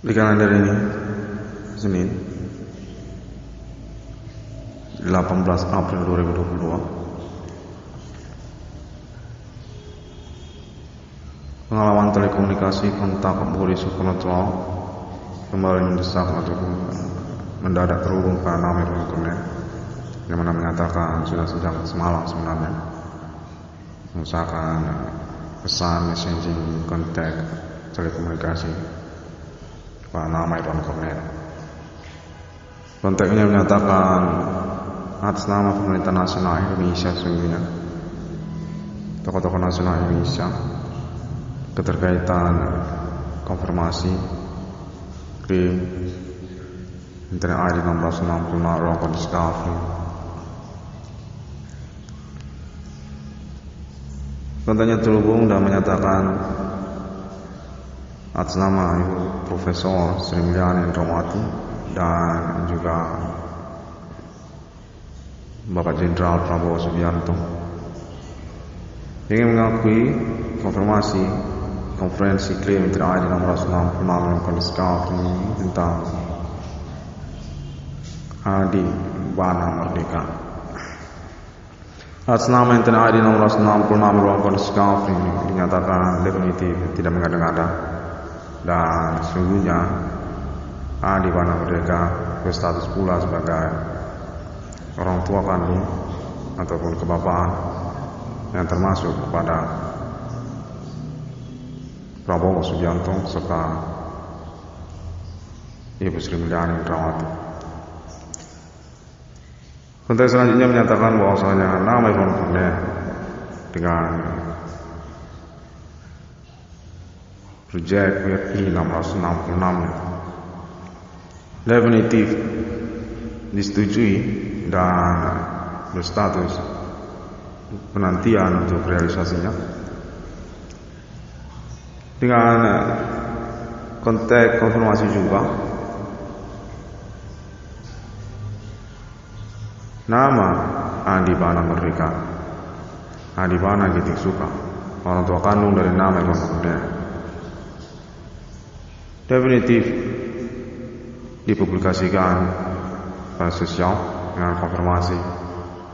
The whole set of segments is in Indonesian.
Di kalender ini Senin 18 April 2022. Pengalaman telekomunikasi kontak Boris Sukonoto kembali mendesak untuk mendadak terhubung pada nomor internet yang mana menyatakan sudah sejak semalam sebenarnya mengusahakan pesan messaging kontak telekomunikasi pada nama internet. Kontaknya menyatakan atas nama pemerintah nasional Indonesia sesungguhnya tokoh-tokoh nasional Indonesia keterkaitan konfirmasi klaim internet ID 1666 ruang kondisi Discovery. Kontaknya terhubung dan menyatakan atas nama Ibu Profesor Sri Mulyani Indrawati dan juga Bapak Jenderal Prabowo Subianto ingin mengakui konfirmasi konferensi klaim internet ID 1666 ruang kondisi Discovery tentang Adi Bana Merdeka. Atas nama internet ID 1666 ruang kondisi Discovery dinyatakan definitif tidak mengada-ngada dan sesungguhnya Adi Bana Merdeka berstatus pula sebagai orang tua kandung ataupun kebapaan yang termasuk kepada Prabowo Subianto serta Ibu Sri Mulyani Indrawati. Konteks selanjutnya menyatakan bahwasanya nama internet dengan Project WRI 666 definitif disetujui dan berstatus penantian untuk realisasinya dengan konteks konfirmasi juga nama Adi Bana Merdeka, Adi Bana Giting Suka, orang tua kandung dari nama internet definitif dipublikasikan pada sosial dengan konfirmasi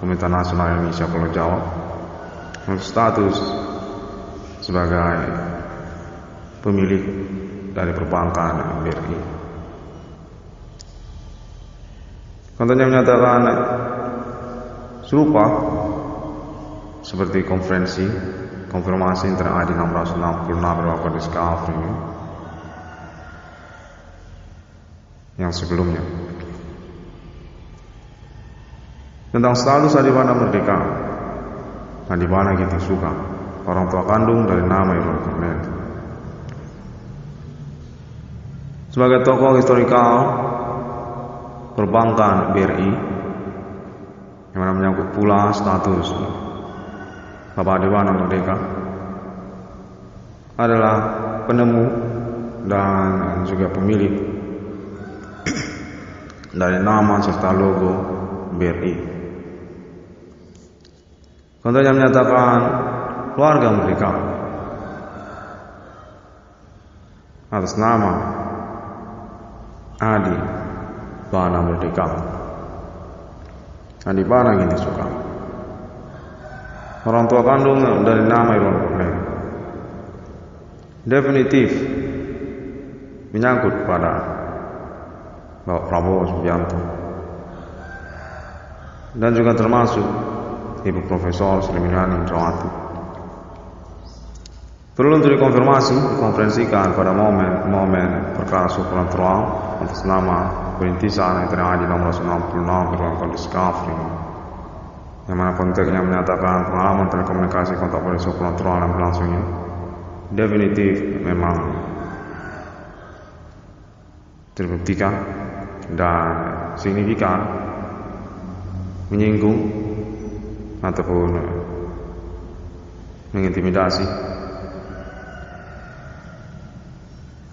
Pemerintah Nasional Indonesia Pulau Jawa untuk status sebagai pemilik dari perbankan BRI. Kontennya menyatakan serupa seperti konferensi konfirmasi internet ID 1666 ruang Discovery yang sebelumnya tentang status Adi Bana Merdeka, Adi Bana Giting Suka, orang tua kandung dari nama internet sebagai tokoh historikal perbankan BRI yang mana menyangkut pula status Bapak Adi Bana Merdeka adalah penemu dan juga pemilik dari nama serta logo BRI. Kontennya menyatakan keluarga Merdeka atas nama Adi Bana Merdeka, Adi Bana Giting Suka, orang tua kandung dari nama internet definitif menyangkut pada Bapak Prabowo Subianto dan juga termasuk Ibu Profesor Sri Mulyani Indrawati. Perlu untuk dikonfirmasi dikonferensikan pada momen perkara supranatural atas nama perintisan internet ID 1666 ruang kondisi Discovery yang mana konteksnya menyatakan pengalaman telekomunikasi kontak politik supranatural yang berlangsung ini definitif memang terbuktikan dan signifikan menyinggung ataupun mengintimidasi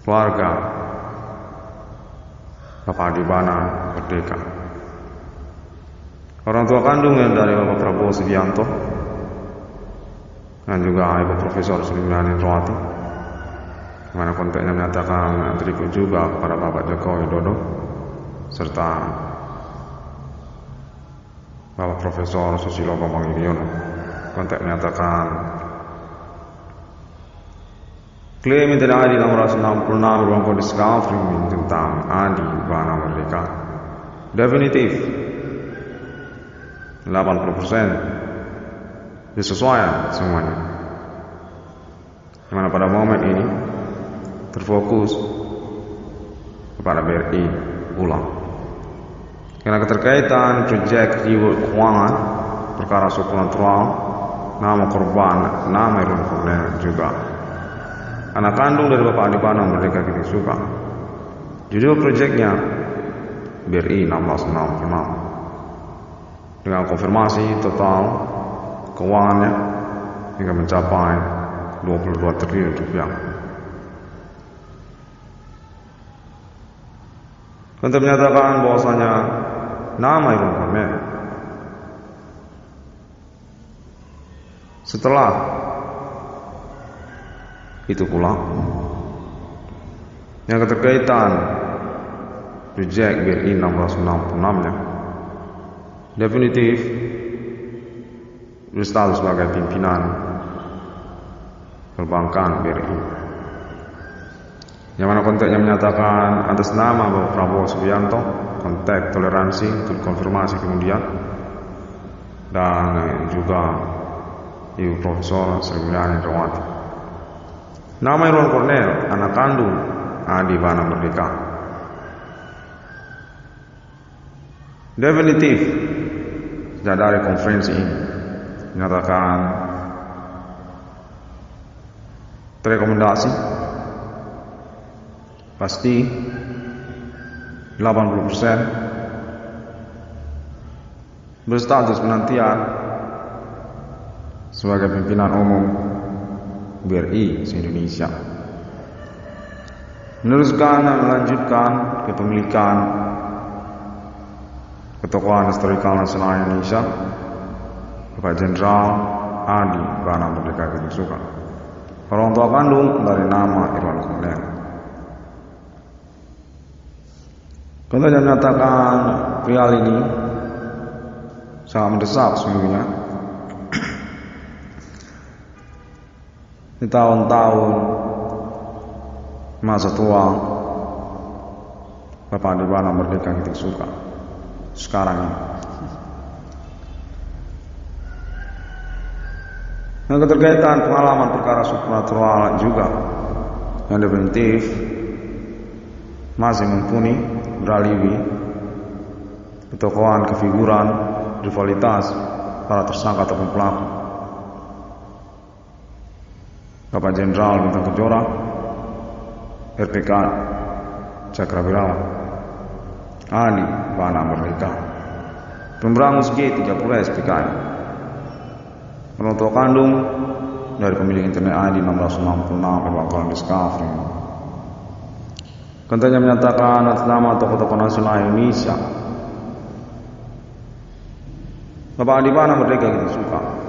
keluarga Bapak Adi Bana Merdeka, orang tua kandung yang dari Bapak Prabowo Subianto dan juga Ibu Profesor Sri Mulyani Indrawati mana konteknya menyatakan atribut juga kepada Bapak Joko Widodo serta Bapak Profesor Susilo Bambang Yudhoyono. Konteks menyatakan klaim yang tidak adil 666 beruang discovery tentang Adi Bana Merdeka definitif 80% disesuaikan semuanya, dimana pada momen ini terfokus kepada BRI ulang karena keterkaitan proyek reward keuangan perkara supernatural, nama korban, nama Irwan Cornel juga anak kandung dari Bapak Adi Bana Merdeka Kiting Suka. Judul proyeknya BRI 1666 dengan konfirmasi total keuangannya hingga mencapai 22 triliun rupiah. Untuk menyatakan bahwasanya nama Irwan Cornel setelah itu pula yang keterkaitan proyek BRI 1666-nya definitif berstatus sebagai pimpinan perbankan BRI, yang mana konteksnya menyatakan atas nama Bapak Prabowo Subianto, konteks toleransi untuk konfirmasi kemudian, dan juga Ibu Profesor Sri Mulyani Indrawati. Nama Irwan Cornel anak kandung Adi Bana Merdeka definitif sejak dari konferensi ini menyatakan rekomendasi pasti 80% berstatus penantian sebagai pimpinan umum BRI se-Indonesia, meneruskan dan melanjutkan kepemilikan ketokohan historikal nasional Indonesia Bapak Jenderal Adi Bana Merdeka Kiting Suka, orang tua kandung dari nama Irwan Cornel. Konteksnya menyatakan perihal ini sangat mendesak sesungguhnya. Di tahun-tahun masa tua Bapak Adi Bana Merdeka Kiting Suka sekarang ini, yang keterkaitan pengalaman perkara supernatural juga yang definitif masih mumpuni beraliwi ketokohan, kefiguran, rivalitas para tersangka ataupun pelaku. Bapak Jenderal Bintang Kejora, RPK Cakrawirawan, Adi Bana Merdeka, Pemberangus G30 SPKI, orang tua kandung dari pemilik internet ID 1666 Bangkalan Discovery. Kontennya menyatakan atas nama tokoh-tokoh nasional Indonesia Bapak Adi Bana Merdeka Kiting Suka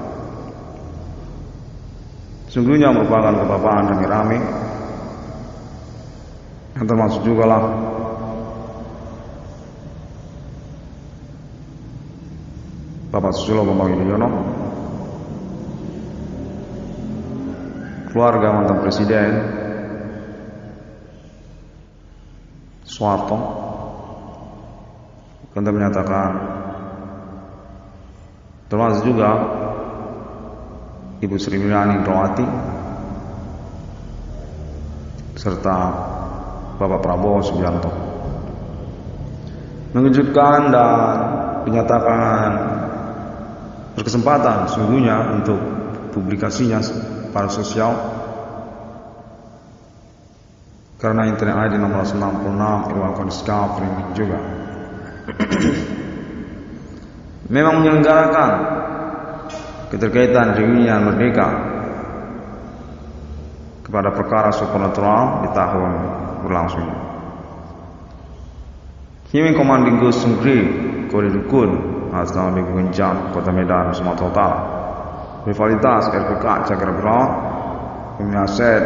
sungguhnya merupakan kebapaan rame-rame, yang termasuk juga lah Bapak Susilo Bambang Yudhoyono, keluarga mantan Presiden Soeharto, kita menyatakan termasuk juga Ibu Sri Mulyani Indrawati serta Bapak Prabowo Subianto, mengejutkan dan menyatakan berkesempatan sungguhnya untuk publikasinya pada sosial karena internet ID 1666 Irwan Discovery juga memang menyelenggarakan keterkaitan reunian merdeka kepada perkara supernatural di tahun berlangsungnya. Himin Komanding Gus Sungkri Kode Dukun atas nama Minggu Genjam Kota Medan Sumatera Utara, rivalitas RPK Cakrawirawan, pemilik aset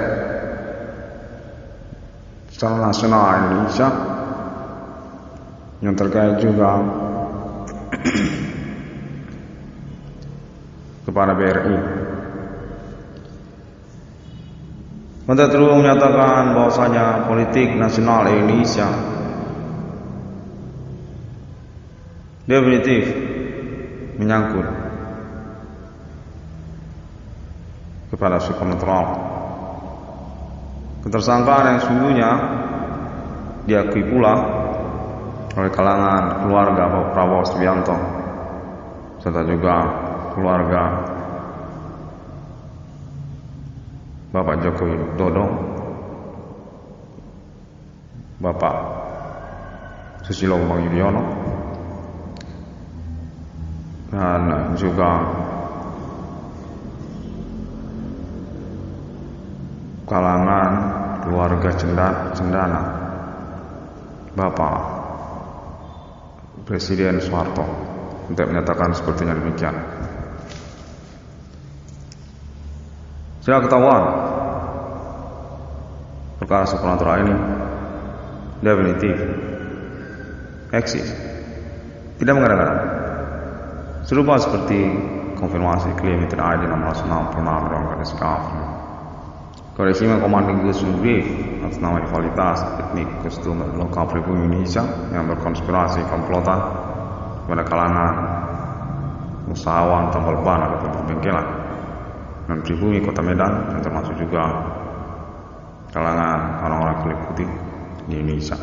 secara nasional Indonesia yang terkait juga kepada BRI. Menteri Terus menyatakan bahwasanya politik nasional Indonesia definitif menyangkut kepada sikap netral. Ketersangkaan yang sungguhnya diakui pula oleh kalangan keluarga Bapak Prabowo Subianto serta juga keluarga Bapak Joko Widodo, Bapak Susilo Bambang Yudhoyono, dan juga kalangan keluarga cendana Bapak Presiden Soeharto untuk menyatakan sepertinya demikian. Sudah ketahuan perkara supranatural ini definitif eksis, tidak mengada-ngada, serupa seperti konfirmasi klaim tidak ada 666 ruang SKF. Koresimen Komanding Gesundri atas nama rivalitas etnik kostum lokal pribumi Indonesia yang berkonspirasi komplotan kepada kalangan usahawan tambal ban atau perbengkelan dan pribumi Kota Medan, yang termasuk juga kalangan orang-orang kulit putih di Indonesia.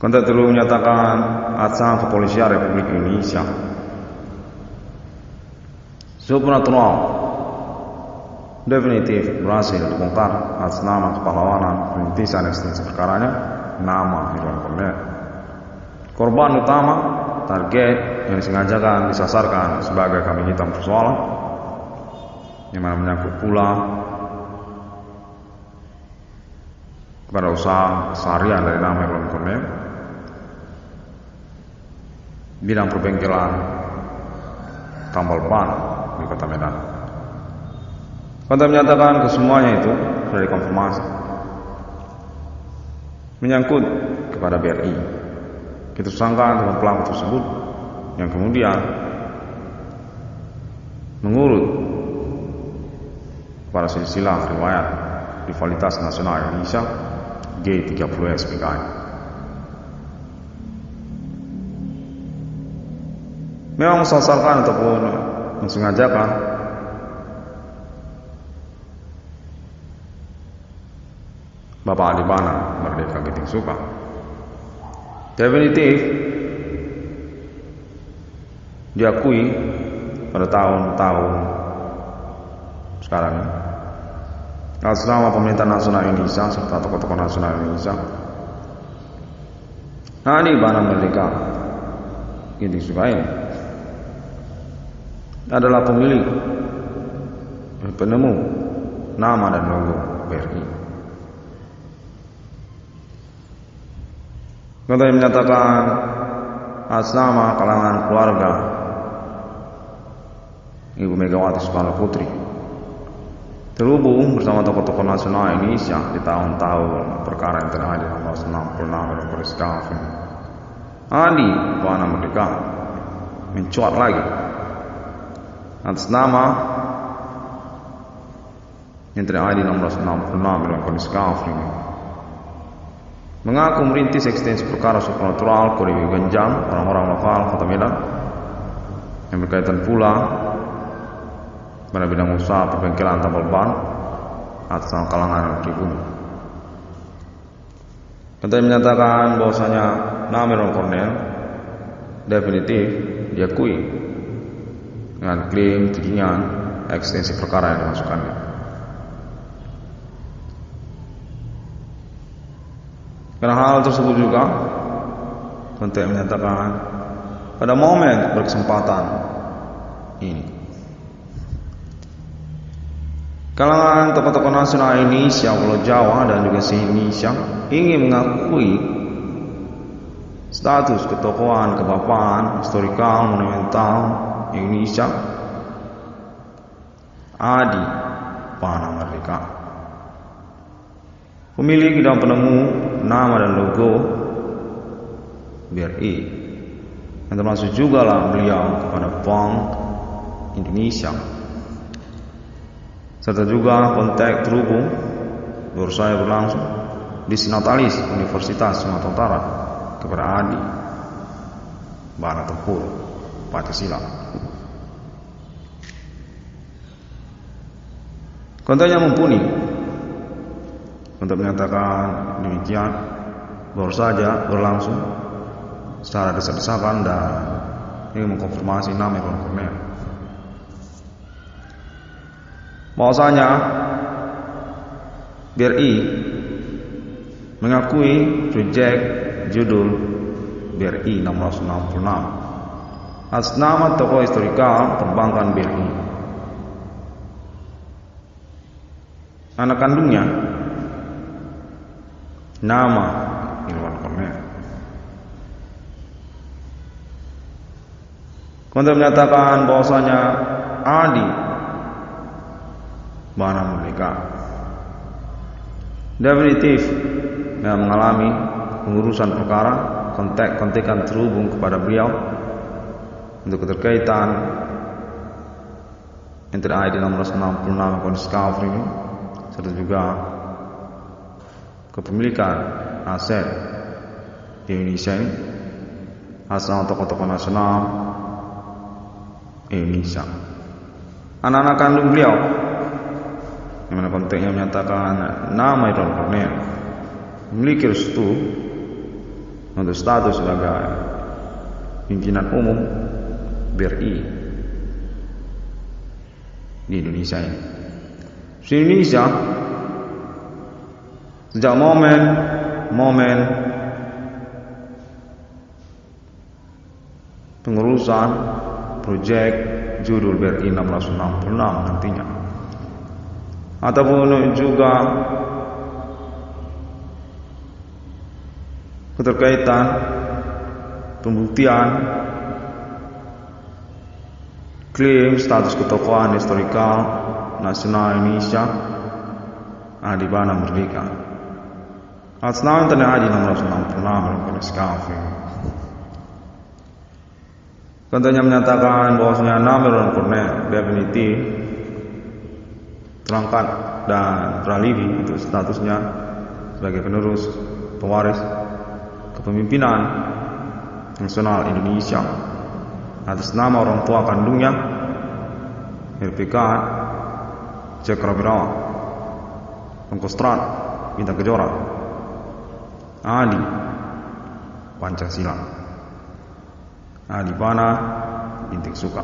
Kontak Terus menyatakan acara kepolisian Republik Indonesia supranatural definitif berhasil dibongkar atas nama kepahlawanan perintisan ekstensi perkaranya, nama Irwan Kornel. Korban utama target yang disengajakan disasarkan sebagai kambing hitam persoalan yang mana menyangkut pula kepada usaha seharian dari nama Irwan Kornel, bidang perbengkelan tambal ban di Kota Medan. Kontak menyatakan kesemuanya itu sudah dikonfirmasi menyangkut kepada BRI. Ketersangkaan dengan pelaku tersebut yang kemudian mengurut pada silsilah riwayat rivalitas nasional Indonesia G30S PKI. Memang mensasarkan ataupun mensengajakan Bapak Adi Bana Merdeka Giting Suka. Definitif diakui pada tahun-tahun sekarang atas nama pemerintah nasional Indonesia serta tokoh-tokoh nasional Indonesia, Adi Bana Merdeka Giting Suka ini adalah pemilik penemu nama dan logo BRI. Kontak menyatakan atas nama kalangan keluarga Ibu Megawati Soekarno Putri terhubung bersama tokoh-tokoh nasional Indonesia di tahun-tahun perkara yang terjadi 666 Periskaf. Adi Bana Merdeka mencuat lagi atas nama yang terjadi 666 Periskaf ini, mengaku merintis ekstensi perkara supranatural Kode Genjang orang-orang lokal Kota Medan yang berkaitan pula pada bidang usaha perbengkelan tambal ban atas nama kalangan pribumi. Kontak menyatakan bahwasanya nama Irwan Kornel definitif diakui dengan klaim tudingan ekstensi perkara yang dimasukkannya. Karena hal tersebut juga kontak menyatakan pada momen berkesempatan ini kalangan tokoh-tokoh nasional Indonesia, Pulau Jawa dan juga se-Indonesia ingin mengakui status ketokohan kebapaan historikal monumental Indonesia Adi Panah Merdeka. Pemilik dan penemu nama dan logo BRI, yang termasuk juga lah beliau kepada Bank Indonesia, serta juga kontak terhubung saya berlangsung di Sinatalis Universitas Sumatera Utara kepada Adi Bana Tempur Pancasila. Kontaknya mumpuni untuk menyatakan demikian, baru saja berlangsung secara desak-desakan dan ingin mengkonfirmasi nama Irwan Cornel. Bahwasanya BRI mengakui proyek judul BRI 666 atas nama tokoh historikal perbankan BRI. Anak kandungnya nama Irwan Cornel. Kontak menyatakan bahwasanya Adi Bana Merdeka definitif yang mengalami pengurusan perkara kontak-kontakan terhubung kepada beliau untuk keterkaitan antara ID 666 kondisi cover ini, serta juga kepemilikan aset di Indonesia ini atas nama tokoh-tokoh nasional Indonesia. Anak-anak kandung beliau yang mana konteksnya menyatakan nama Irwan Cornel memiliki restu untuk status sebagai pimpinan umum BRI di Indonesia ini. Di Indonesia sejak momen pengurusan proyek judul BRI 666 nantinya, ataupun juga keterkaitan pembuktian klaim status ketokohan historikal nasional Indonesia Adi Bana Merdeka atas nama Tanah Haji 666 kondisi cover. Contohnya menyatakan bahwasanya nama Irwan Cornel definitif terangkat dan teralibi untuk statusnya sebagai penerus pewaris kepemimpinan nasional Indonesia atas nama orang tua kandungnya RPK Cakrawirawa Pangkostrat Bintang Kejora Adi Pancasila Adi Bana Bintik Suka.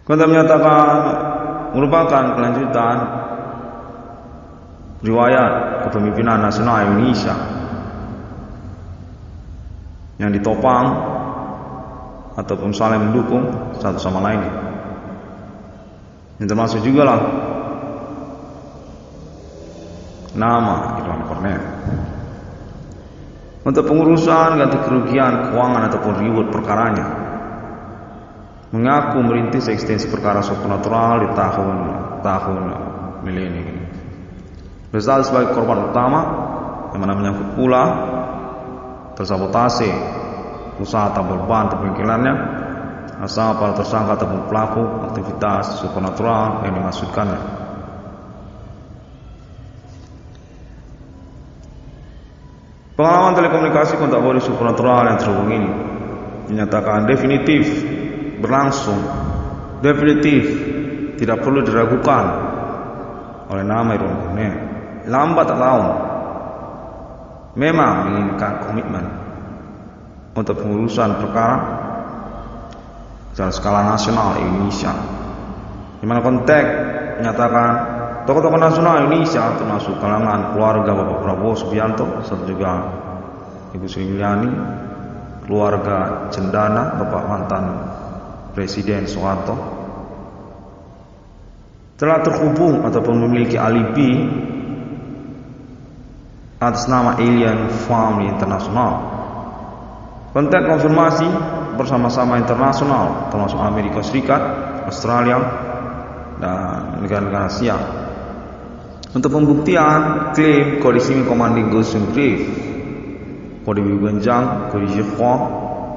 Kontak menyatakan merupakan kelanjutan riwayat kepemimpinan nasional Indonesia yang ditopang ataupun saling mendukung satu sama lain. Yang termasuk juga lah nama Irwan Cornel untuk pengurusan ganti kerugian keuangan ataupun reward perkaranya, mengaku merintis ekstensi perkara supranatural di tahun milenium ini. Berstatus sebagai korban utama yang mana menyangkut pula tersabotase usaha tabur ban perbengkelannya asal para tersangka ataupun pelaku aktivitas supranatural yang dimaksudkannya. Pengalaman telekomunikasi kontak body supranatural yang terhubung ini dinyatakan definitif berlangsung, definitif tidak perlu diragukan oleh nama Irwan Cornel. Lambat laun memang menginginkan komitmen untuk pengurusan perkara secara skala nasional Indonesia, di mana konteks menyatakan tokoh-tokoh nasional Indonesia termasuk kalangan keluarga Bapak Prabowo Subianto serta juga Ibu Sri Mulyani, keluarga Cendana Bapak mantan Presiden Soeharto, telah terhubung ataupun memiliki alibi atas nama Alien Family International. Konteks konfirmasi bersama-sama internasional termasuk Amerika Serikat, Australia, dan negara-negara Asia untuk pembuktian klaim kode simi commanding Goshen Grave, kode Wiwenjang, kode Jehua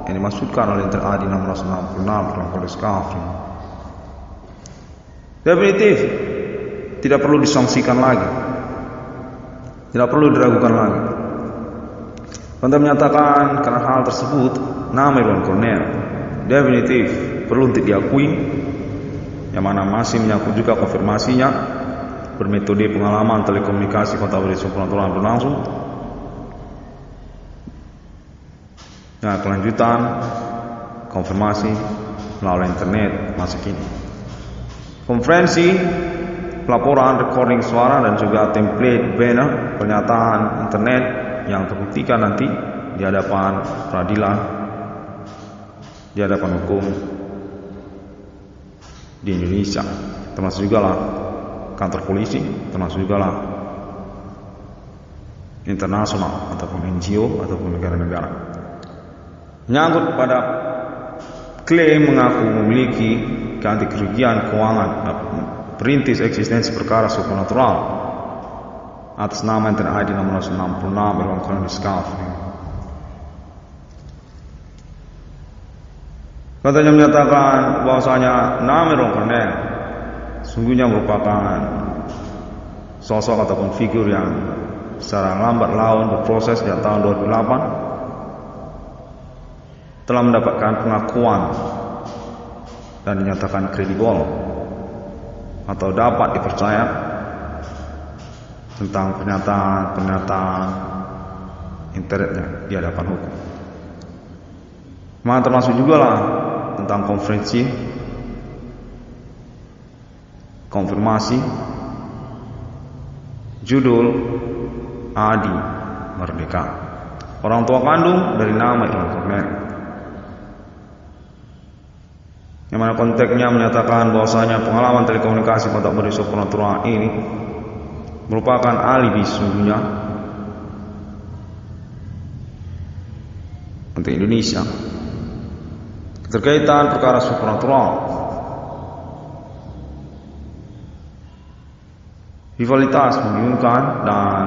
yang dimaksudkan oleh Intel AD 666 dalam kode Skafrin. Definitif tidak perlu disangsikan lagi, tidak perlu diragukan lagi. Konten menyatakan karena hal tersebut nama Irwan Cornell definitif perlu untuk diakui, yang mana masih menyangkut juga konfirmasinya bermetode pengalaman telekomunikasi kontak beri supernatural berlangsung. Nah, kelanjutan konfirmasi melalui internet masa kini. Konferensi, pelaporan, recording suara dan juga template banner pernyataan internet yang terbuktikan nanti di hadapan peradilan, di hadapan hukum di Indonesia, termasuk juga lah kantor polisi, termasuk juga lah internasional ataupun NGO ataupun negara-negara. Menyangkut pada klaim mengaku memiliki ganti kerugian keuangan perintis eksistensi perkara supernatural atas nama Intel ID 666 Irwan Cornell Skafrin. Katanya menyatakan bahwasanya nama Irwan Cornell sungguhnya merupakan sosok ataupun figur yang secara lambat laun berproses sejak tahun 2008 telah mendapatkan pengakuan dan dinyatakan kredibel atau dapat dipercaya tentang pernyataan internetnya di hadapan hukum. Maka termasuk juga lah tentang konferensi konfirmasi judul Adi Merdeka, orang tua kandung dari nama Irwan Cornell, yang mana konteksnya menyatakan bahwasanya pengalaman telekomunikasi kontak beri supernatural ini merupakan alibi sesungguhnya untuk Indonesia keterkaitan perkara supernatural, rivalitas membingungkan dan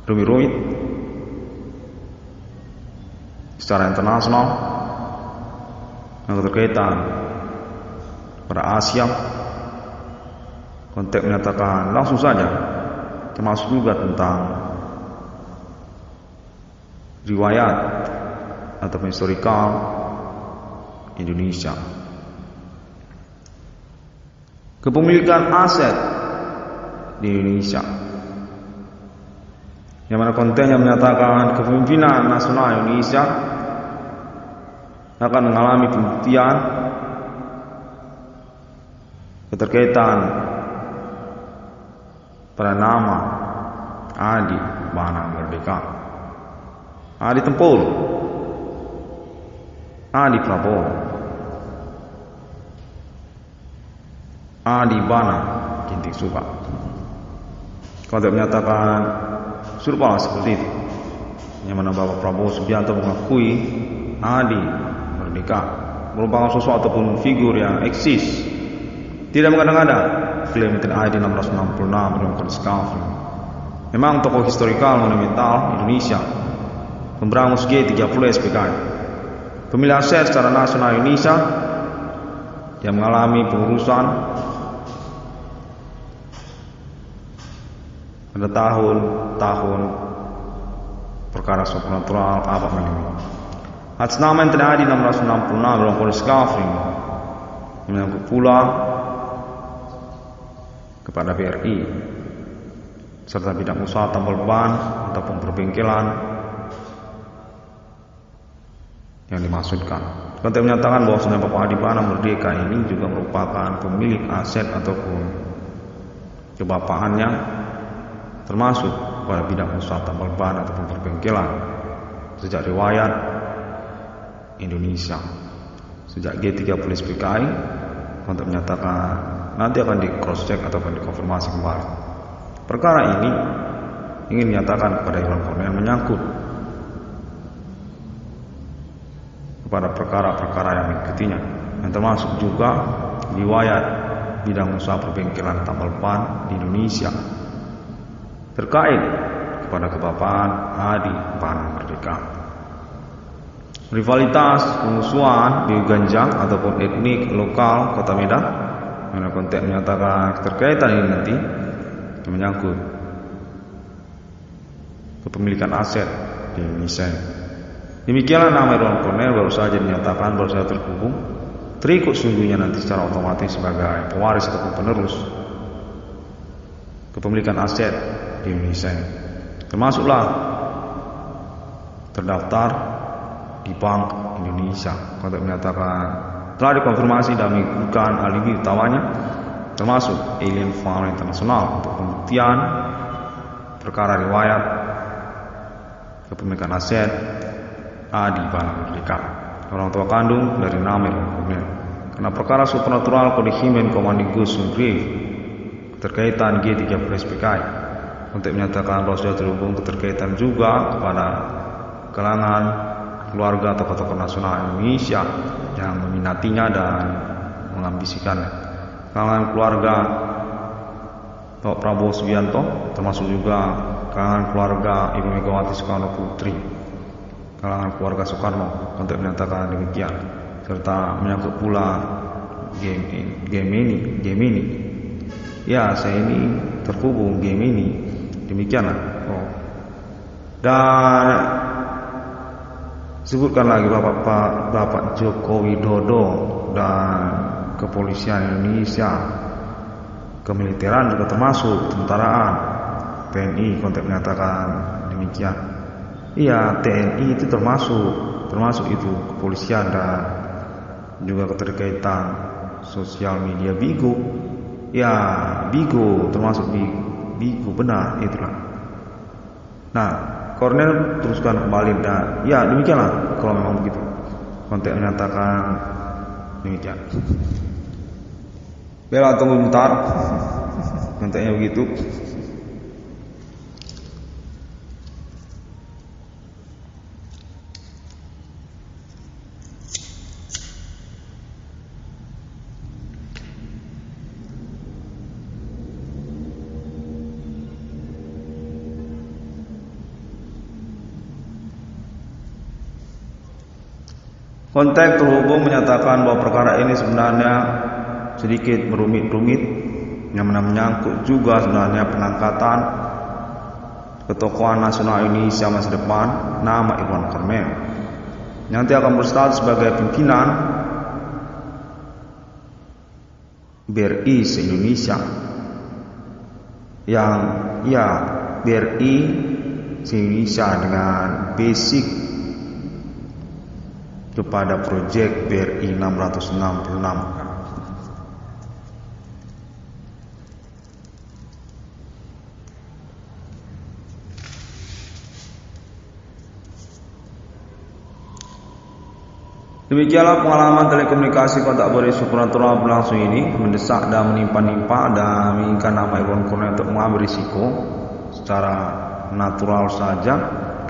rumit-rumit secara internasional yang keterkaitan pada Asia. Konteks menyatakan langsung saja termasuk juga tentang riwayat atau historical Indonesia, kepemilikan aset di Indonesia, yang mana kontennya menyatakan kepemimpinan nasional Indonesia akan mengalami pembuktian keterkaitan pada nama Adi Bana Merdeka, Adi Tempur, Adi Prabowo, Adi Bana Ginting Suka. Konteks menyatakan serupa seperti itu, yang mana Bapak Prabowo Subianto mengakui Adi Merdeka merupakan sosok ataupun figur yang eksis, tidak mengada-ngada. Klaim Intel ID 666 Irwan Cornell Skafrin memang tokoh historikal monumental Indonesia, pemberangus G30 SPKI, pemilik aset secara nasional Indonesia yang mengalami pengurusan pada tahun-tahun perkara supernatural abad menyebut. Atas nama Intel ID 666 Irwan Cornell Skafrin yang menyangkut pula kepada BRI serta bidang usaha tambal ban ataupun perbengkelan yang dimaksudkan. Konteks menyatakan bahwasanya Bapak Adi Bana Merdeka ini juga merupakan pemilik aset ataupun kebapaannya termasuk pada bidang usaha tambal ban ataupun perbengkelan sejak riwayat Indonesia, sejak G30 SPKI. Konteks menyatakan nanti akan di cross check ataupun dikonfirmasi kembali. Perkara ini ingin menyatakan kepada Irwan Cornell menyangkut kepada perkara-perkara yang mengikutinya, yang termasuk juga riwayat bidang usaha perbengkelan tambal ban di Indonesia terkait kepada kebapaan Adi Ban Merdeka. Rivalitas pemusuhan di Ganjang ataupun etnik lokal Kota Medan, mana konteks menyatakan keterkaitan ini nanti menyangkut kepemilikan aset di Indonesia. Demikianlah nama Irwan Cornel baru saja dinyatakan baru saja terhubung, terikut sungguhnya nanti secara otomatis sebagai pewaris ataupun penerus kepemilikan aset di Indonesia, termasuklah terdaftar di Bank Indonesia. Konteks menyatakan telah dikonfirmasi dan mengikuti alibi utamanya, termasuk Alien Fund International untuk pembuktian perkara riwayat kepemilikan aset Adi Ban Merdeka, orang tua kandung dari nama Irwan Cornel. Karena perkara supernatural Kode Himen Komandigus Grave keterkaitan G30 SPKI, untuk menyatakan bahwa sudah terhubung keterkaitan juga kepada kalangan keluarga tokoh-tokoh nasional Indonesia yang meminatinya dan mengambisikannya. Kalangan keluarga Pak Prabowo Subianto, termasuk juga kalangan keluarga Ibu Megawati Soekarno Putri, kalangan keluarga Soekarno, untuk menyatakan demikian, serta menyangkut pula Gemini. Ya, saya ini terhubung Gemini, demikianlah. Dan sebutkan lagi Bapak Joko Widodo dan kepolisian Indonesia, kemiliteran juga termasuk tentaraan, TNI, konteks menyatakan demikian. Iya, TNI itu termasuk itu kepolisian dan juga keterkaitan sosial media Bigo. Ya, Bigo termasuk Bigo, benar itulah. Nah, Cornel teruskan kembali dan ya demikianlah kalau memang begitu. Konteks menyatakan demikian. Bella tunggu bentar. Konteksnya begitu. Konteks terhubung menyatakan bahwa perkara ini sebenarnya sedikit rumit, yang menyangkut juga sebenarnya pengangkatan ketokohan nasional Indonesia masa depan nama Irwan Cornel, nanti akan berstatus sebagai pimpinan BRI se-Indonesia, yang ya BRI se-Indonesia dengan basic kepada proyek BRI 666. Demikianlah pengalaman telekomunikasi kontak beri supernatural berlangsung ini, mendesak dan menimpa-nimpa dan menginginkan nama Irwan Cornel untuk mengambil risiko secara natural saja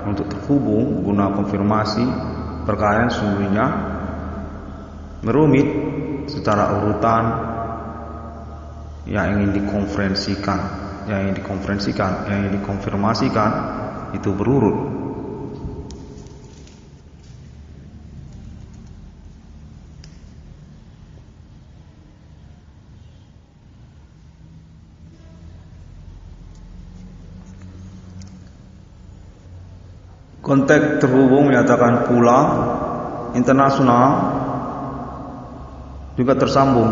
untuk terhubung guna konfirmasi perkara yang sesungguhnya merumit secara urutan yang ingin dikonfirmasikan itu berurut. Konteks terhubung menyatakan pula internasional juga tersambung